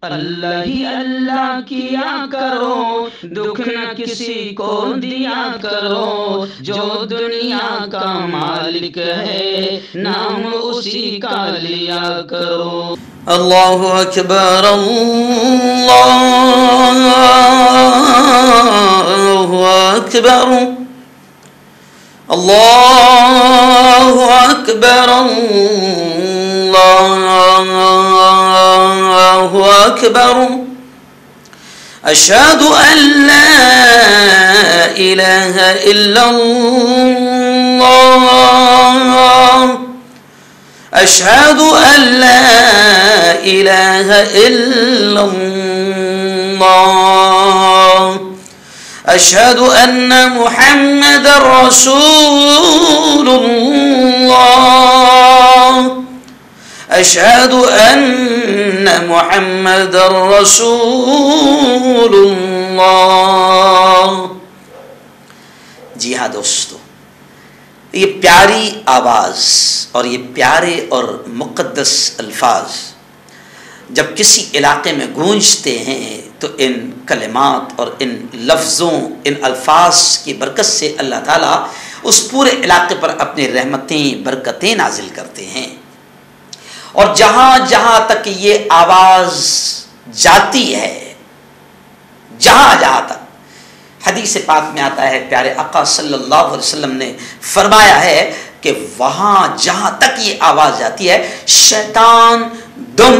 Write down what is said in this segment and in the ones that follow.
اللہ ہی اللہ کیا کرو، دکھ نہ کسی کو دیا کرو، جو دنیا کا مالک ہے نام اسی کا لیا کرو۔ اللہ اکبر اللہ اکبر اللہ اکبر اللہ اکبر اشہد ان لا الہ الا اللہ اشہد ان لا الہ الا اللہ اشہد ان محمد رسول اللہ اشہد ان محمد رسول اللہ۔ جی ہاں دوستو، یہ پیاری آواز اور یہ پیارے اور مقدس الفاظ جب کسی علاقے میں گونجتے ہیں تو ان کلمات اور ان لفظوں، ان الفاظ کی برکت سے اللہ تعالیٰ اس پورے علاقے پر اپنی رحمتیں، برکتیں نازل کرتے ہیں۔ اور جہاں جہاں تک یہ آواز جاتی ہے، جہاں جہاں تک، حدیث پاک میں آتا ہے، پیارے آقا صلی اللہ علیہ وسلم نے فرمایا ہے کہ وہاں جہاں تک یہ آواز جاتی ہے شیطان دم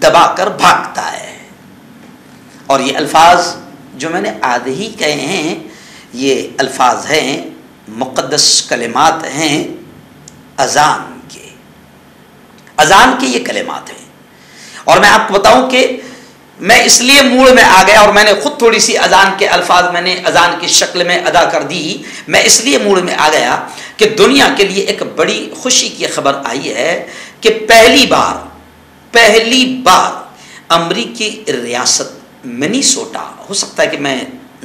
دبا کر بھاگتا ہے۔ اور یہ الفاظ جو میں نے آدھے ہی کہے ہیں، یہ الفاظ ہیں، مقدس کلمات ہیں اذان کے یہ کلمات ہیں۔ اور میں آپ کو بتاؤں کہ میں اس لیے موڈ میں آ گیا، اور میں نے خود تھوڑی سی اذان کے الفاظ میں نے اذان کی شکل میں ادا کر دی۔ میں اس لیے موڈ میں آ گیا کہ دنیا کے لیے ایک بڑی خوشی کی خبر آئی ہے کہ پہلی بار امریکی ریاست منیسوٹا، ہو سکتا ہے کہ میں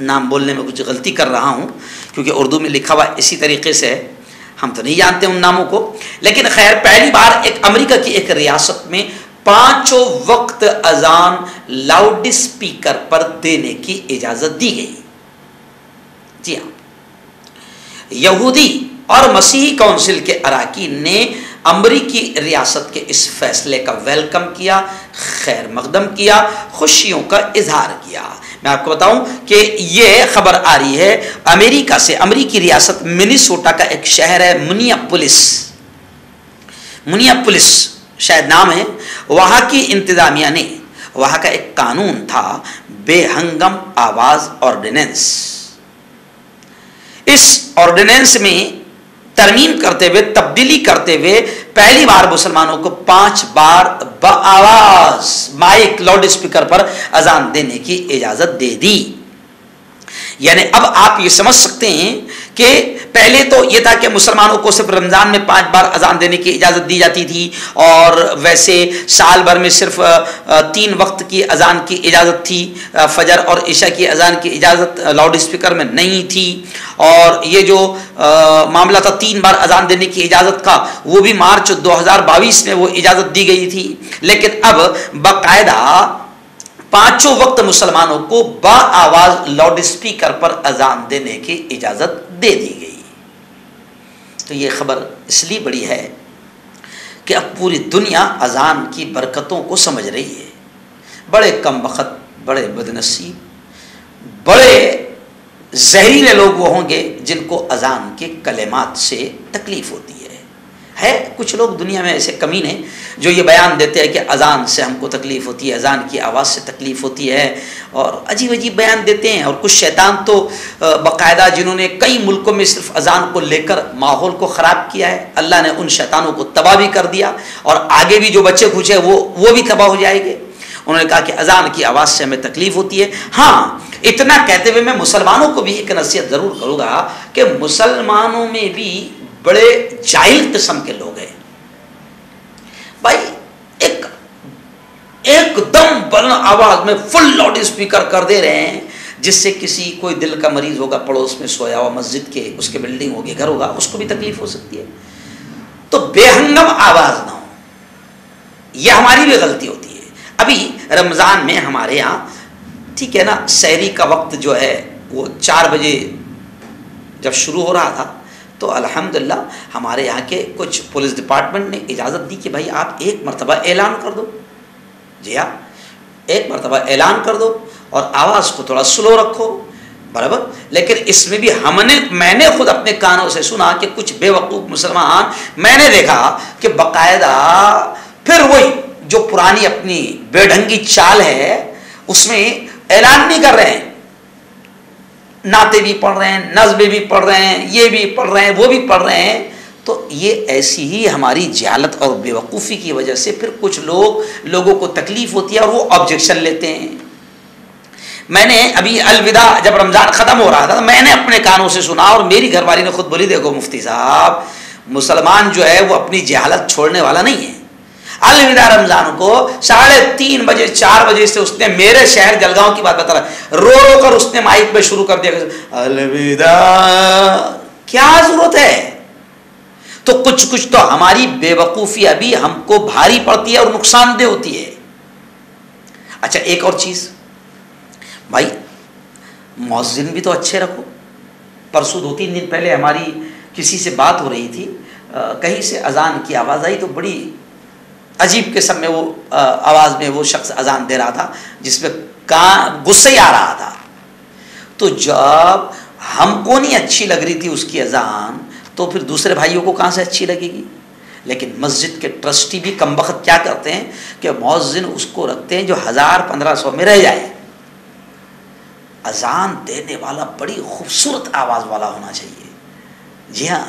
نام بولنے میں کچھ غلطی کر رہا ہوں کیونکہ اردو میں لکھا ہوا اسی طریقے سے ہے، ہم تو نہیں جانتے ان ناموں کو، لیکن خیر پہلی بار ایک امریکہ کی ایک ریاست میں 5 وقت اذان لاؤڈ اسپیکر پر دینے کی اجازت دی گئی۔ جی ہاں، یہودی اور مسیحی کونسل کے اراکین نے امریکی ریاست کے اس فیصلے کا ویلکم کیا، خیر مقدم کیا، خوشیوں کا اظہار کیا۔ میں آپ کو بتاؤں کہ یہ خبر آ رہی ہے امریکہ سے، امریکی ریاست منیسوٹا کا ایک شہر ہے منیاپولس شاید نام ہے، وہاں کی انتظامیہ نے، وہاں کا ایک قانون تھا بے ہنگم آواز آرڈیننس۔ اس آرڈیننس میں ترمیم کرتے ہوئے، تبدیلی کرتے ہوئے پہلی بار مسلمانوں کو 5 بار بآواز مائک لاؤڈ اسپیکر پر اذان دینے کی اجازت دے دی۔ یعنی اب آپ یہ سمجھ سکتے ہیں کہ پہلے تو یہ تھا کہ مسلمانوں کو صرف رمضان میں 5 بار اذان دینے کی اجازت دی جاتی تھی، اور ویسے سال بھر میں صرف 3 وقت کی اذان کی اجازت تھی، فجر اور عشاء کی اذان کی اجازت لاؤڈ اسپیکر میں نہیں تھی۔ اور یہ جو معاملہ تھا 3 بار اذان دینے کی اجازت کا، وہ بھی مارچ 2022 میں وہ اجازت دی گئی تھی، لیکن اب باقاعدہ 5 وقت مسلمانوں کو با آواز لاؤڈ اسپیکر پر اذان دینے کی اجازت دے دی گئی۔ تو یہ خبر اس لیے بڑی ہے کہ اب پوری دنیا اذان کی برکتوں کو سمجھ رہی ہے۔ بڑے کم بخت، بڑے بدنصیب، بڑے زہریلے لوگ وہ ہوں گے جن کو اذان کے کلمات سے تکلیف ہوتی ہے کچھ لوگ دنیا میں ایسے کمین ہیں جو یہ بیان دیتے ہیں کہ اذان سے ہم کو تکلیف ہوتی ہے، اذان کی آواز سے تکلیف ہوتی ہے، اور عجیب عجیب بیان دیتے ہیں۔ اور کچھ شیطان تو باقاعدہ جنہوں نے کئی ملکوں میں صرف اذان کو لے کر ماحول کو خراب کیا ہے، اللہ نے ان شیطانوں کو تباہ بھی کر دیا، اور آگے بھی جو بچے کچھ ہے وہ بھی تباہ ہو جائیں گے۔ انہوں نے کہا کہ اذان کی آواز سے ہمیں تکلیف ہوتی ہے۔ ہاں، اتنا کہتے ہوئے میں مسلمانوں کو بھی ایک نصیحت ضرور کروں گا کہ مسلمانوں میں بھی بڑے جاہل قسم کے لوگ ہیں بھائی، ایک دم بلند آواز میں فل لاؤڈ اسپیکر کر دے رہے ہیں، جس سے کسی کوئی دل کا مریض ہوگا پڑوس میں سویا ہوا، مسجد کے اس کے بلڈنگ ہوگی، گھر ہوگا، اس کو بھی تکلیف ہو سکتی ہے۔ تو بے ہنگم آواز نہ ہو، یہ ہماری بھی غلطی ہوتی ہے۔ ابھی رمضان میں ہمارے یہاں ٹھیک ہے نا سحری کا وقت جو ہے وہ 4 بجے جب شروع ہو رہا تھا تو الحمدللہ ہمارے یہاں کے کچھ پولیس ڈپارٹمنٹ نے اجازت دی کہ بھائی آپ ایک مرتبہ اعلان کر دو. جی ہاں ایک مرتبہ اعلان کر دو اور آواز کو تھوڑا سلو رکھو برابر. لیکن اس میں بھی میں نے خود اپنے کانوں سے سنا کہ کچھ بے وقوف مسلمان میں نے دیکھا کہ باقاعدہ پھر وہی جو پرانی اپنی بے ڈھنگی چال ہے اس میں اعلان نہیں کر رہے ہیں, نعتیں بھی پڑھ رہے ہیں, نظمیں بھی پڑھ رہے ہیں, یہ بھی پڑھ رہے ہیں, وہ بھی پڑھ رہے ہیں. تو یہ ایسی ہی ہماری جہالت اور بے وقوفی کی وجہ سے پھر کچھ لوگوں کو تکلیف ہوتی ہے اور وہ آبجیکشن لیتے ہیں. میں نے ابھی الوداع جب رمضان ختم ہو رہا تھا میں نے اپنے کانوں سے سنا اور میری گھر والی نے خود بولی دیکھو مفتی صاحب مسلمان جو ہے وہ اپنی جہالت چھوڑنے والا نہیں ہے. الوداع رمضان کو 3:30 بجے 4 بجے سے اس نے میرے شہر جلگاؤں کی بات بتا رہا رو رو کر اس نے مائک پہ شروع کر دیا الوداع. کیا ضرورت ہے؟ تو کچھ تو ہماری بے وقوفی ابھی ہم کو بھاری پڑتی ہے اور نقصان دہ ہوتی ہے. اچھا ایک اور چیز بھائی مؤذن بھی تو اچھے رکھو. پرسوں 2-3 دن پہلے ہماری کسی سے بات ہو رہی تھی, کہیں سے اذان کی آواز آئی تو بڑی عجیب قسم میں وہ آواز میں وہ شخص اذان دے رہا تھا جس میں غصہ ہی آ رہا تھا. تو جب ہم کو نہیں اچھی لگ رہی تھی اس کی اذان تو پھر دوسرے بھائیوں کو کہاں سے اچھی لگے گی. لیکن مسجد کے ٹرسٹی بھی کم وقت کیا کرتے ہیں کہ مؤذن اس کو رکھتے ہیں جو 1000-1500 میں رہ جائے. اذان دینے والا بڑی خوبصورت آواز والا ہونا چاہیے. جی ہاں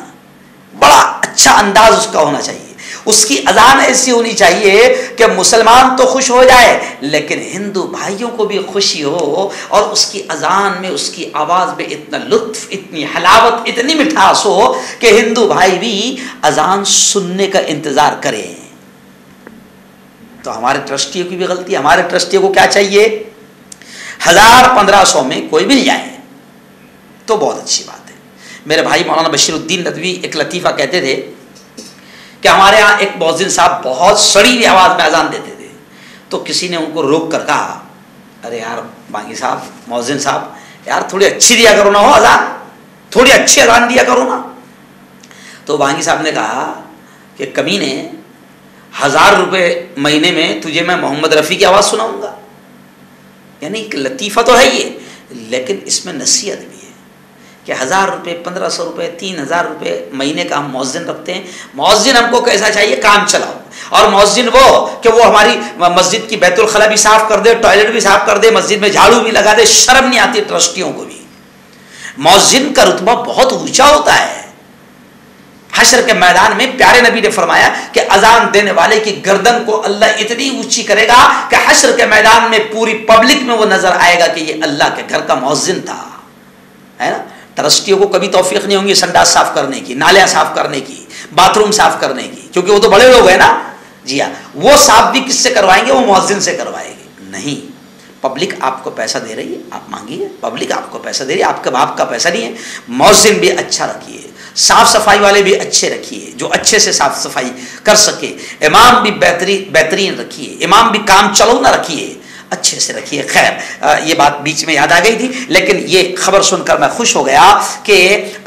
بڑا اچھا انداز اس کا ہونا چاہیے. اس کی اذان ایسی ہونی چاہیے کہ مسلمان تو خوش ہو جائے لیکن ہندو بھائیوں کو بھی خوشی ہو اور اس کی اذان میں اس کی آواز میں اتنا لطف, اتنی حلاوت, اتنی مٹھاس ہو کہ ہندو بھائی بھی اذان سننے کا انتظار کریں. تو ہمارے ٹرسٹیوں کی بھی غلطی. ہمارے ٹرسٹیوں کو کیا چاہیے 1000-1500 میں کوئی مل جائے تو بہت اچھی بات ہے. میرے بھائی مولانا بشیر الدین ندوی ایک لطیفہ کہتے تھے کہ ہمارے ہاں ایک مؤذن صاحب بہت سڑی ہوئی آواز میں اذان دیتے تھے. تو کسی نے ان کو روک کر کہا ارے یار بانگی صاحب مؤذن صاحب یار تھوڑی اچھی دیا کرو نا, ہو اذان تھوڑی اچھی اذان دیا کرو نا. تو بانگی صاحب نے کہا کہ کمینے 1000 روپے مہینے میں تجھے میں محمد رفیع کی آواز سناؤں گا. یعنی ایک لطیفہ تو ہے یہ لیکن اس میں نصیحت بھی ہے کہ 1000 روپے 1500 روپے 3000 روپے مہینے کا ہم مؤذن رکھتے ہیں. مؤذن ہم کو کیسا چاہیے کام چلاؤ. اور مؤذن وہ کہ وہ ہماری مسجد کی بیت الخلا بھی صاف کر دے, ٹوائلٹ بھی صاف کر دے, مسجد میں جھاڑو بھی لگا دے. شرم نہیں آتی ٹرسٹیوں کو بھی. مؤذن کا رتبہ بہت اونچا ہوتا ہے. حشر کے میدان میں پیارے نبی نے فرمایا کہ اذان دینے والے کی گردن کو اللہ اتنی اونچی کرے گا کہ حشر کے میدان میں پوری پبلک میں وہ نظر آئے گا کہ یہ اللہ کے گھر کا مؤذن تھا. ہے نا. ٹرسٹیوں کو کبھی توفیق نہیں ہوں گی سنڈاس صاف کرنے کی, نالیاں صاف کرنے کی, باتھ روم صاف کرنے کی, کیونکہ وہ تو بڑے لوگ ہیں نا. جی ہاں وہ صاف بھی کس سے کروائیں گے, وہ مؤذن سے کروائیں گے. نہیں, پبلک آپ کو پیسہ دے رہی ہے, آپ مانگیے. پبلک آپ کو پیسہ دے رہی ہے, آپ کے باپ کا پیسہ نہیں ہے. مؤذن بھی اچھا رکھیے, صاف صفائی والے بھی اچھے رکھیے جو اچھے سے صاف صفائی کر سکے. امام بھی بہترین رکھیے, امام بھی کام چلو نہ رکھیے, اچھے سے رکھیے. خیر یہ بات بیچ میں یاد آ گئی تھی لیکن یہ خبر سن کر میں خوش ہو گیا کہ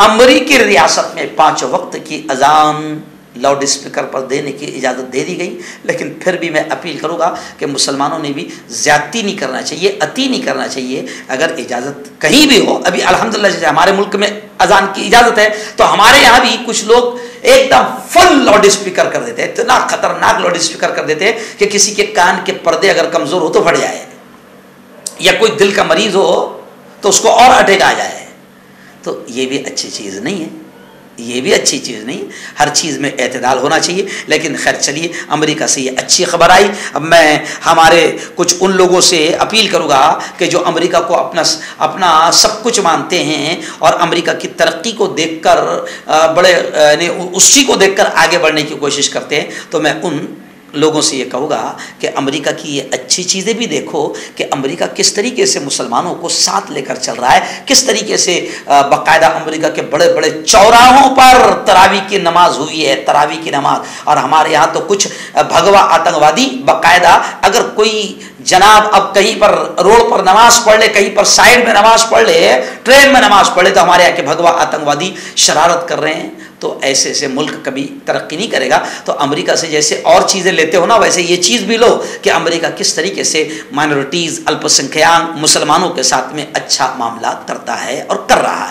امریکی ریاست میں 5 وقت کی اذان لاؤڈ اسپیکر پر دینے کی اجازت دے دی گئی. لیکن پھر بھی میں اپیل کروں گا کہ مسلمانوں نے بھی زیادتی نہیں کرنا چاہیے, عتی نہیں کرنا چاہیے. اگر اجازت کہیں بھی ہو, ابھی الحمدللہ جیسے ہمارے ملک میں اذان کی اجازت ہے تو ہمارے یہاں بھی کچھ لوگ ایک دم فل لاؤڈ اسپیکر کر دیتے ہیں, اتنا خطرناک لاؤڈ اسپیکر کر دیتے ہیں کہ کسی کے کان کے پردے اگر کمزور ہو تو پھٹ جائے, یا کوئی دل کا مریض ہو تو اس کو اور اٹیک آ جائے. تو یہ بھی اچھی چیز نہیں ہے, یہ بھی اچھی چیز نہیں. ہر چیز میں اعتدال ہونا چاہیے. لیکن خیر چلیے, امریکہ سے یہ اچھی خبر آئی. اب میں ہمارے کچھ ان لوگوں سے اپیل کروں گا کہ جو امریکہ کو اپنا سب کچھ مانتے ہیں اور امریکہ کی ترقی کو دیکھ کر اسی کو دیکھ کر آگے بڑھنے کی کوشش کرتے ہیں, تو میں ان لوگوں سے یہ کہوں گا کہ امریکہ کی یہ اچھی چیزیں بھی دیکھو کہ امریکہ کس طریقے سے مسلمانوں کو ساتھ لے کر چل رہا ہے، کس طریقے سے باقاعدہ امریکہ کے بڑے بڑے چوراہوں پر تراویح کی نماز ہوئی ہے، تراویح کی نماز. اور ہمارے یہاں تو کچھ بھگوا آتنکوادی باقاعدہ اگر کوئی جناب اب کہیں پر روڈ پر نماز پڑھ لے، کہیں پر سائڈ میں نماز پڑھ لے، ٹرین میں نماز پڑھ لے، تو ہمارے یہاں کے بھگوا آتنکوادی شرارت کر رہے ہیں. تو ایسے ایسے ملک کبھی ترقی نہیں کرے گا. تو امریکہ سے جیسے اور چیزیں لیتے ہو نا، ویسے یہ چیز بھی لو کہ امریکہ کس طریقے سے مائنورٹیز، الپ سنکھیان مسلمانوں کے ساتھ میں اچھا معاملات کرتا ہے اور کر رہا ہے.